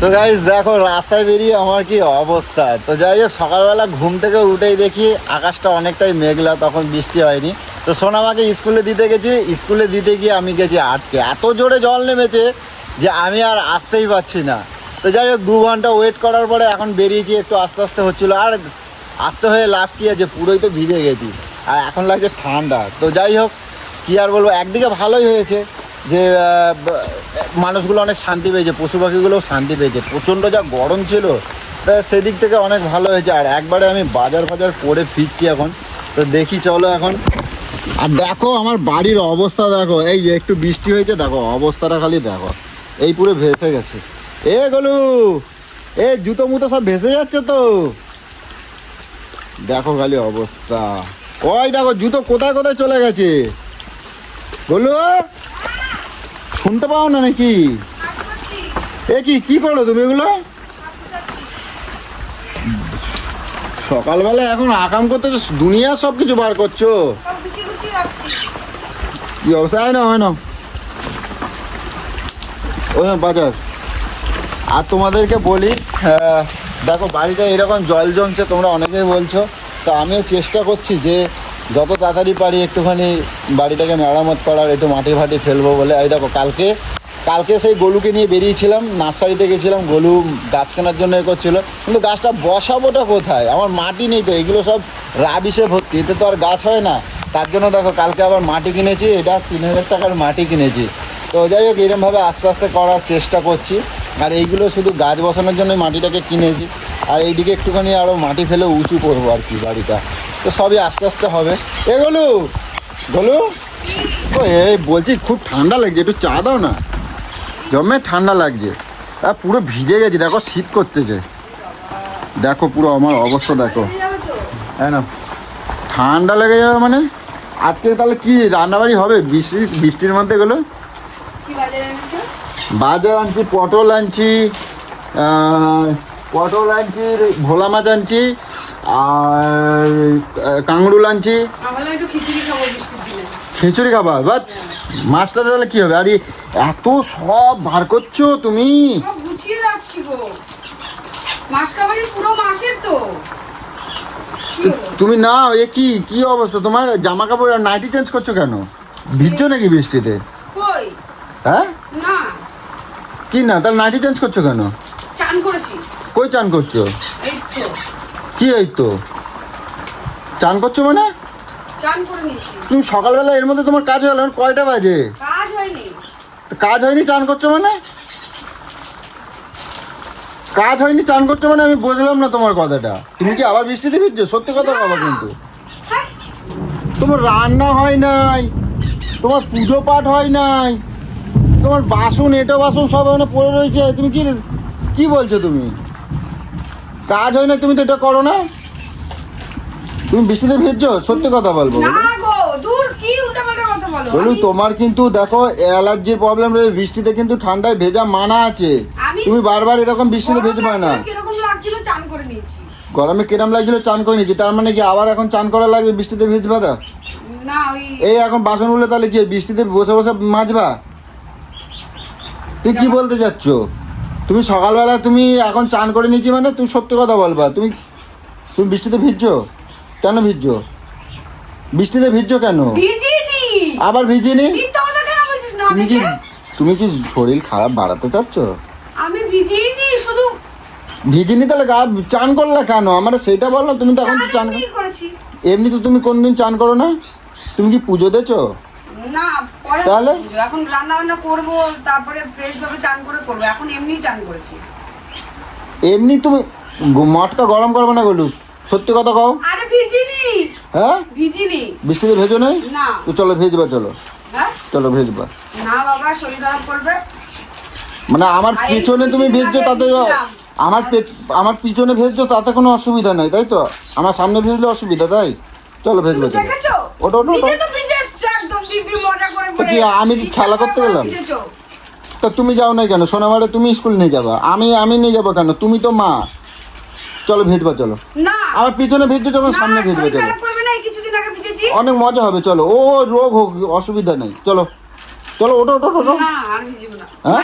তো গাইস দেখো রাস্তায় বেরিয়ে আমার কি অবস্থা। তো যাই হোক সকালবেলা ঘুম থেকে উঠেই দেখি আকাশটা অনেকটাই মেঘলা, তখন বৃষ্টি হয়নি। তো সোনামাকে স্কুলে দিতে গেছি, স্কুলে দিতে গিয়ে আমি গেছি আটকে, এত জোরে জল নেমেছে যে আমি আর আসতেই পারছি না। তো যাই হোক 2 ঘন্টা ওয়েট করার পরে এখন বেরিয়েছি, একটু আস্তে আস্তে হচ্ছিলো। আর আস্তে হয়ে লাভ কী আছে, পুরোই তো ভিজে গেছি আর এখন লাগছে ঠান্ডা। তো যাই হোক কী আর বলবো, একদিকে ভালোই হয়েছে যে মানুষগুলো অনেক শান্তি পেয়েছে, পশু পাখিগুলোও শান্তি পেয়েছে। প্রচণ্ড যা গরম ছিল, তা সেদিক থেকে অনেক ভালো হয়েছে। আর একবারে আমি বাজার করে ফিরছি এখন। তো দেখি চলো এখন। আর দেখো আমার বাড়ির অবস্থা দেখো, এই যে একটু বৃষ্টি হয়েছে দেখো অবস্থাটা খালি দেখো, এই পুরো ভেসে গেছে। এ গলু, এ জুতো মুতো সব ভেসে যাচ্ছে তো, দেখো খালি অবস্থা। ওই দেখো জুতো কোথায় কোথায় চলে গেছে। গলু শুনতে পাও না নাকি? এ কি করো তুমি এগুলো সকালবেলা? এখন আকাম করতে দুনিয়া সব কিছু বার করছো, কি অবস্থা? হয় না ওই বাজার। আর তোমাদেরকে বলি, দেখো বাড়িটা এরকম জল জমছে, তোমরা অনেকেই বলছো। তো আমিও চেষ্টা করছি যে যত তাড়াতাড়ি পারি একটুখানি বাড়িটাকে মেরামত করার, একটু মাটি ফাটি ফেলবো বলে। এই দেখো কালকে সেই গলুকে নিয়ে বেরিয়েছিলাম, নার্সারিতে গেছিলাম, গলু গাছ কেনার জন্য এ করছিলো, কিন্তু গাছটা বসাবোটা কোথায়, আমার মাটি নেই তো, এগুলো সব রাবিশে ভর্তি, এতে তো আর গাছ হয় না। তার জন্য দেখো কালকে আবার মাটি কিনেছি, এটা 3000 টাকার মাটি কিনেছি। তো যাই হোক এরকমভাবে আস্তে আস্তে করার চেষ্টা করছি। আর এইগুলো শুধু গাছ বসানোর জন্য মাটিটাকে কিনেছি, আর এইদিকে একটুখানি আরও মাটি ফেলে উঁচু করবো আর কি বাড়িটা। তো সবই আস্তে আস্তে হবে। এ গলু ও এই বলছি খুব ঠান্ডা লাগছে, একটু চা দাও না, জমে ঠান্ডা লাগছে। আর পুরো ভিজে গেছি, দেখো শীত করতেছে, দেখো পুরো আমার অবস্থা দেখো। হ্যাঁ না, ঠান্ডা লেগে যাবে মানে। আজকে তাহলে কি রান্নাবাড়ি হবে বৃষ্টির মধ্যে? গেলো বাজার আনছি, পটল আনছি, ভোলা মাছ আনছি, আর কাংড়ুল আনছি। খিচুড়ি খাবা? বাট মাছটা তাহলে কি হবে? আরে এত সব বার করছো তুমি? তুমি না এ কি অবস্থা তোমার? জামা কাপড় আর নাইটি চেঞ্জ করছো কেন? ভিজছো নাকি বৃষ্টিতে? হ্যাঁ কি না, তাহলে নাইটি চেঞ্জ করছো কেন? চান করেছি। কই চান করছো? এই তো। কি এই তো? চান করছো মানে? চান করে নিয়েছি। তুমি সকালবেলা এর মধ্যে তোমার কাজ হলো? কয়টা বাজে? কাজ হয়নি। কাজ হয়নি চান করছো মানে? কাজ হয়নি চান করছো মানে? আমি বুঝলাম না তোমার কথাটা। তুমি কি আবার বৃষ্টিতে ভিজছো? সত্যি কথা বলো কিন্তু। তোমার রান্না হয় নাই, তোমার পুজো পাঠ হয় নাই, তোমার বাসন বাসন সব এখানে পড়ে রয়েছে, তুমি কি বলছো? তুমি কাজ হয় না, তুমি তো এটা করো না। তুমি বৃষ্টিতে ভিজছো? সত্যি কথা বলবো বলু, তোমার কিন্তু দেখো অ্যালার্জির প্রবলেম রয়েছে, বৃষ্টিতে কিন্তু ঠান্ডায় ভেজা মানা আছে। তুমি বারবার এরকম বৃষ্টিতে ভেজবে না। গরমে কিরম লাগছিল চান করে নিয়েছি, তার মানে কি আবার এখন চান করা লাগবে বৃষ্টিতে ভিজবা? দা এই এখন বাসনগুলো তাহলে কি বৃষ্টিতে বসে বসে মাজবা? তুই কি বলতে চাচ্ছ? তুমি সকালবেলা তুমি এখন চান করে নিয়েছি মানে তুমি সত্যি কথা বলবা। তুমি বৃষ্টিতে ভিজছো কেন? বৃষ্টিতে ভিজছো কেন? আবার ভিজিনি? তুমি কি শরীর খারাপ বাড়াতে চাচ্ছ? আমি ভিজিনি তাহলে গা চান করলে কেন? আমার সেটা বলো। তুমি তো এখন চান করেছি। এমনি তো তুমি কোনদিন চান করো না। তুমি কি পুজো দেছো? না, তাহলে এখন রান্না বান্না করব, তারপরে ফ্রেশ ভাবে চান করব। এখন এমনি চান করেছি। এমনি তুমি মটকা গরম করবে না গলু? সত্যি কথা কও। আরে ভিজিনি। হ্যাঁ ভিজিনি। বৃষ্টিতে ভেজো নাই? না। তো চলো ভেজবা, চলো। হ্যাঁ চলো ভেজবা। না বাবা, শরীর খারাপ করবে। মানে আমার পিছনে তুমি ভেজছো তাতে, আমার পিছনে ভেজছো তাতে কোনো অসুবিধা নাই, তাই তো? আমার সামনে ভেজলে অসুবিধা, তাই? চলো ভেজবা। দেখেছো? ওটা কি আমি কি খেলা করতে গেলাম? তা তুমি যাও না কেন? সোনামারে তুমি স্কুল নিয়ে যাবা, আমি নিয়ে যাবো কেন? তুমি তো মা। চলো ভেজবা, চলো। না, আমার পিছনে ভেজছো যখন সামনে ভেজবা, চলো। অনেক মজা হবে, চলো। ও রোগ হোক, অসুবিধা নেই, চলো চলো। ওটো না, আর ভিজিব না। হ্যাঁ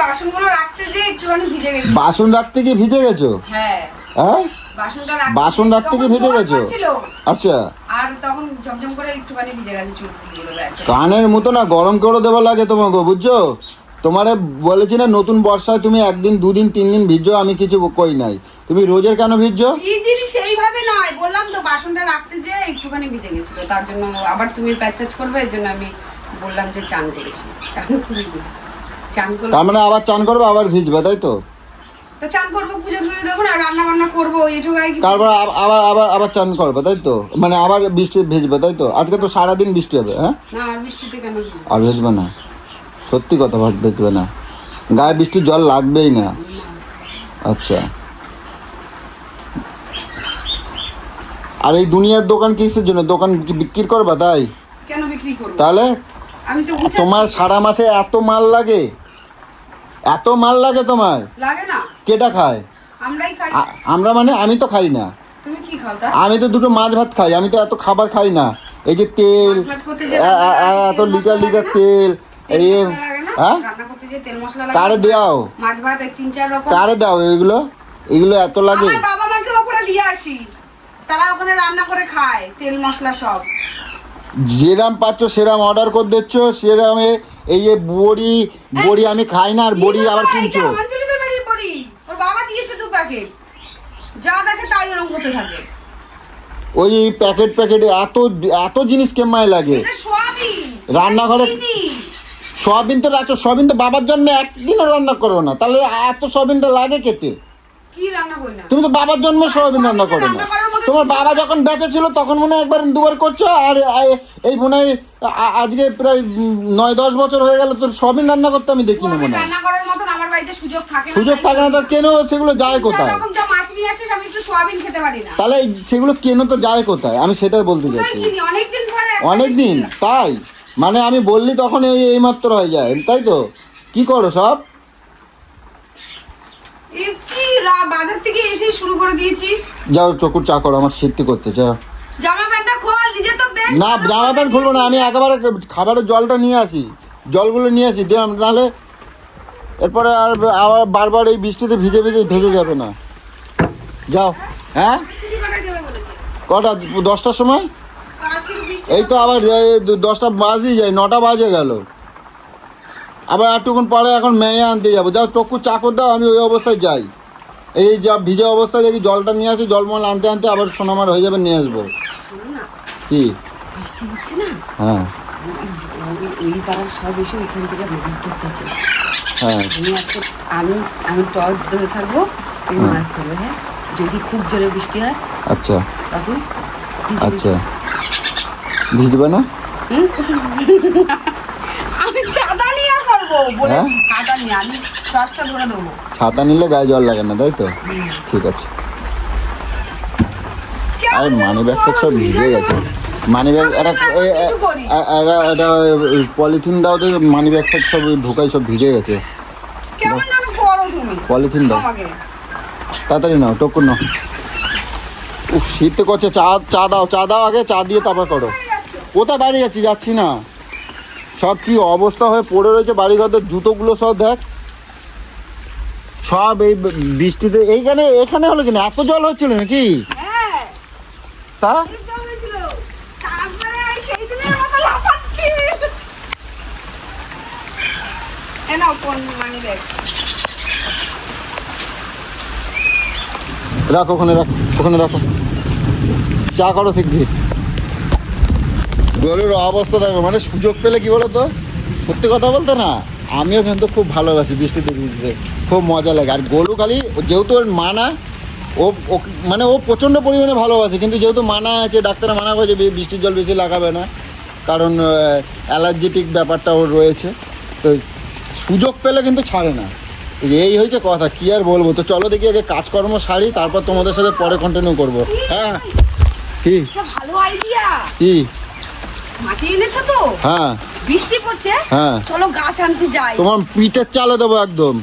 বাসনগুলো রাখতে যে একটুখানি ভিজে গেছি। বাসন রাখতে গিয়ে ভিজে গেছো? হ্যাঁ, হ্যাঁ, বাসন রাখতে গিয়ে ভিজে গেছো? আচ্ছা, আর তখন ঝমঝম করে একটুখানি ভিজে গেছে চুলগুলো, ব্যাস। কানের মতো না গরম করে দেওয়া লাগে তোমাকে, বুঝছো? তোমারে বলেছি না নতুন বর্ষায় তুমি একদিন 2 দিন 3 দিন ভিজো, আমি কিছু কই নাই। তুমি রোজের কেন ভিজছো? ভিজিনি সেইভাবে নয়, বললাম তো বাসনটা রাখতে যে একটুখানি ভিজে গেছিল, তার জন্য আবার তুমি প্যাচপ্যাচ করবে, এর জন্য আমি বললাম যে চান করেছি। চান করবো, তার মানে আবার চান করবে, আবার ভিজবে, তাই তো? তো চান করবো, পুজো টুজো দেবো না, রান্না বান্না করবো, এটুকু আর কি। তারপর আবার আবার আবার চান করবে, তাই তো? মানে আবার বৃষ্টি ভিজবে, তাই তো? আজকে তো সারাদিন বৃষ্টি হবে, হ্যাঁ? না, আর বৃষ্টিতে কেন ভিজবো? আর ভিজবে না? সত্যি কথা, ভিজবে না? গায়ে বৃষ্টির জল লাগবেই না? আচ্ছা। আর এই দুনিয়ার দোকান কিসের জন্য? দোকান কি বিক্রি করবা তাই? কেন বিক্রি করবো? তাহলে আমি তো গুছাচ্ছি। তোমার সারা মাসে এত মাল লাগে? এত মাল লাগে তোমার? লাগে না, কেটা খায়? আমরাই খাই। আমরা মানে আমি তো খাই না। তুমি কি খাও তা? আমি তো দুটো মাছ ভাত খাই, আমি তো এত খাবার খাই না। এই যে তেল, মাছ ভাত করতে যে এত লিটার লিটার তেল, এই হ্যাঁ রান্না করতে যে তেল মশলা লাগে, কারে দাও? মাছ ভাত 3-4 রকম। কারে দাও এগুলো? এগুলো এত লাগে? আমার বাবা মাকে ওপরে দিয়ে আসি, তারা ওখানে রান্না করে খায়, তেল মশলা সব। যেরাম পাচ্ছ সেরাম অর্ডার করে দিচ্ছ, সেরামে এই যে বড়ি বড়ি আমি খাই না, আর বড়ি আবার কিনছো। অঞ্জলিদের বাড়ি বড়ি, ওর বাবা দিয়েছে 2 প্যাকেট, যা দেখে তাই ওরকম করতে থাকে। ওই প্যাকেট প্যাকেটে এত এত জিনিস কেমায় লাগে? এটা সোয়াবিন রান্নাঘরে চিনি। সয়াবিন তো রাখছো, সয়াবিন তো বাবার জন্মে একদিনও রান্না করো না, তাহলে এত সয়াবিনটা লাগে কেতে? কি রান্না কই না? তুমি তো বাবার জন্মে সয়াবিন রান্না করো না। তোমার বাবা যখন বেঁচে ছিল তখন মনে হয় একবার দুবার করছো, আর এই মনে হয় আজকে প্রায় 9-10 বছর হয়ে গেল তোর সয়াবিন রান্না করতে আমি দেখি না মনে হয়। রান্না করার মতন আমার বাড়িতে সুযোগ থাকে না। সুযোগ থাকে না তো কেন? সেগুলো যায় কোথায়? এরকম যা মাছ নিয়ে আসিস, আমি একটু সোয়াবিন খেতে পারি না। তাহলে সেগুলো কেন তো যায় কোথায়? আমি সেটাই বলতে চাচ্ছি। অনেকদিন ধরে অনেক দিন তাই? মানে আমি বললি তখন এই মাত্র হয়ে যায়, তাই তো? কি করো সব? কি বাজার থেকে এসে শুরু করে দিয়েছিস? যাও চকুর চা করো, আমার শীত করতে, যাও। জামা প্যান্টটা খোল, নিজে তো বেশ। না, জামা প্যান্ট খুলবো না, আমি একেবারে খাবারের জলটা নিয়ে আসি, জলগুলো নিয়ে আসি দিলাম, তাহলে এরপরে আর আবার বারবার এই বৃষ্টিতে ভিজে ভিজে ভেজে যাবে না। যাও। হ্যাঁ, ছুটি কাটাই দেবে বলেছে। কটা? 10টার সময়? আজকে বৃষ্টি। এই তো আবার 10টা বাজেই যায়, 9টা বাজে গেল। আবার একটুক্ষণ পরে এখন মেয়ে আনতে যাবো। যাও চক্ষু চাকর দাও, আমি ওই অবস্থায় যাই। এই যা ভিজে অবস্থায় দেখি জলটা নিয়ে আসি, জলমল আনতে আনতে আবার সোনামার হয়ে যাবে, নিয়ে আসবো। শোনো না, কি? বৃষ্টি হচ্ছে না, হ্যাঁ ওই পাড়ার সব এসে ওইখান থেকে মাছ ধরতেছে। হ্যাঁ আমি টর্চ ধরে থাকবো, তুমি মাছ ধরবে। হ্যাঁ, যদি খুব জোরে বৃষ্টি হয় আচ্ছা তখন আচ্ছা, ভিজবে না? আমি ছাতা নিয়ে করবো বলে, হ্যাঁ? ছাতা নিয়ে আমি টর্চটা ধরে দেবো। ছাতা নিলে গায়ে জল লাগে না, তাই তো? ঠিক আছে। আর মানি ব্যাগটা সব ভিজে গেছে। মানি ব্যাগ একটা পলিথিন দাও তো, মানি ব্যাগটা সব ঢোকাই সব ভিজে গেছে। কেমন যেন করো তুমি, পলিথিন দাও, আমাকে তাড়াতাড়ি নাও, টক্কর নাও। উফ, শীত তো করছে। চা দাও, চা দাও আগে, চা দিয়ে তারপর করো। কোথায় বাইরে যাচ্ছি? যাচ্ছি না। সব কি অবস্থা হয়ে পড়ে রয়েছে বাড়িঘরদের, জুতোগুলো সব দেখ, সব এই বৃষ্টিতে। এখানে হলো কিনা? এত জল হচ্ছিল নাকি? হ্যাঁ, তা জল হয়েছিল। তারপরে সেই দিনের মতো লাফাচ্ছি। এ নাও কোন মানি ব্যাগ। রাখো ওখানে, রাখো ওখানে, রাখো। চা করো ঠিক ঠিক। গরুর অবস্থা দেখো, মানে সুযোগ পেলে কি বলো তো, সত্যি কথা বলতে না, আমিও কিন্তু খুব ভালোবাসি বৃষ্টিতে ভিজতে, খুব মজা লাগে। আর গোলু খালি যেহেতু ওর মানা, ও মানে ও প্রচণ্ড পরিমাণে ভালোবাসে, কিন্তু যেহেতু মানা আছে, ডাক্তার মানা করেছে বৃষ্টির জল বেশি লাগাবে না, কারণ অ্যালার্জেটিক ব্যাপারটা ওর রয়েছে। তো সুযোগ পেলে কিন্তু ছাড়ে না। এই হয়েছে কথা, কি আর বলবো। তো চলো দেখি আগে কাজকর্ম সারি, তারপর তোমাদের সাথে পরে কন্টিনিউ করবো। হ্যাঁ, কি ভালো আইডিয়া, কি? মাটি এনেছো তো? হ্যাঁ বৃষ্টি পড়ছে, হ্যাঁ, চলো গাছ আনতে যাই। তোমার পিঠের চালে দেবো একদম,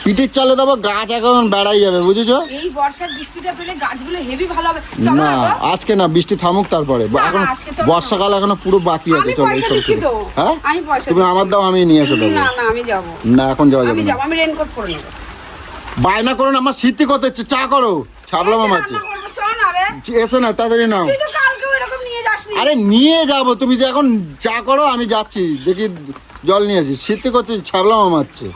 পিটির চালে দেবো, গাছ এখন বেড়াই যাবে, বুঝেছো? এই বর্ষার বৃষ্টিটা পেলে গাছগুলো হেভি ভালো হবে। চলো না না গো। আজকে না, বৃষ্টি থামুক তারপরে। না, এখন আজকে চলো না। বর্ষাকাল এখনো পুরো বাকি আছে। আমি চলো পয়সা এইসব দিচ্ছি ছেড়ে। তো। হ্যাঁ আমি পয়সা তুমি দিচ্ছি। আমার দাও, আমি নিয়ে এসে দেবো। না না আমি যাবো। না এখন যাওয়া যাবে আমি না। যাবো, আমি রেনকোট পরে নেবো। বায়না করো না, আমার স্মৃতি কত হচ্ছে, চা করো, ছাবলা মামা আছে। রান্না করবো, চলো না রে। এসো না, তাড়াতাড়ি নাও। তুই তো কালকেও এরকম নিয়ে যাসনি। আরে নিয়ে যাবো, তুমি যে এখন চা করো, আমি যাচ্ছি, দেখি জল নিয়ে আসি। স্মৃতি করছে, ছাবলা মামা আছে।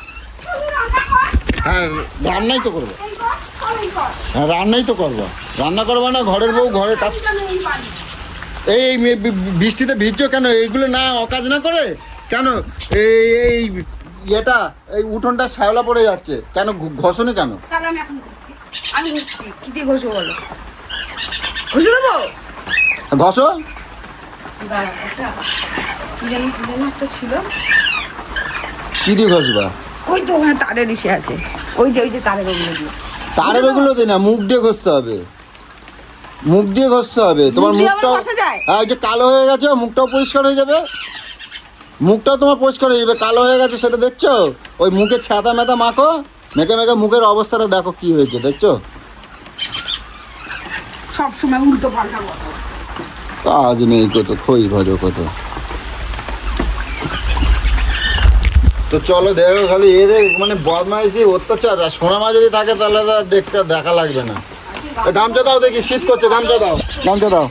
শুধু রান্না কর। হ্যাঁ রান্নাই তো করবো। এই কর, কর, এই কর। হ্যাঁ রান্নাই তো করবো। রান্না করবো না, ঘরের বউ ঘরে কাজ। আমি এই পারি। এই বৃষ্টিতে ভিজছো কেন? এইগুলো না অকাজ না করে কেন? এই ইয়েটা, এই উঠোনটা শ্যাওলা পড়ে যাচ্ছে কেন? ঘষনি কেন? তাহলে আমি এখন ঘুরছি। আমি ঘুরছি। কি দিয়ে ঘষবো বলো? ঘষে দেবো? ঘষো। দাঁড়াও, আচ্ছা। কি জানি একটা ছিল। কি দিয়ে ঘষবা? ওই তো ওখানে তারের ইসে আছে। ওই যে তারের ওগুলো দিয়ে। তারের ওগুলো দিয়ে না, মুখ দিয়ে ঘষতে হবে। মুখ দিয়ে ঘষতে হবে। তোমার মুখ দিয়ে আবার মুখটাও, ঘষা যায়? হ্যাঁ ওই যে কালো হয়ে গেছে, মুখটাও পরিষ্কার হয়ে যাবে। মুখটাও তোমার পরিষ্কার হয়ে যাবে। কালো হয়ে গেছে সেটা দেখছো? ওই মুখে ছাতা মেতা মাখো, মেখে মেখে মুখের অবস্থাটা দেখো কি হয়েছে, দেখছো? সব সময় উল্টো পাল্টা বলো। কাজ নেই কত, খই ভাজো কত। তো চলো দেখো, খালি এদের মানে বদমাইশি অত্যাচার। আর সোনামা যদি থাকে তাহলে তো দেখা লাগবে না। গামছা দাও দেখি, শীত করছে, গামছা দাও, গামছা দাও।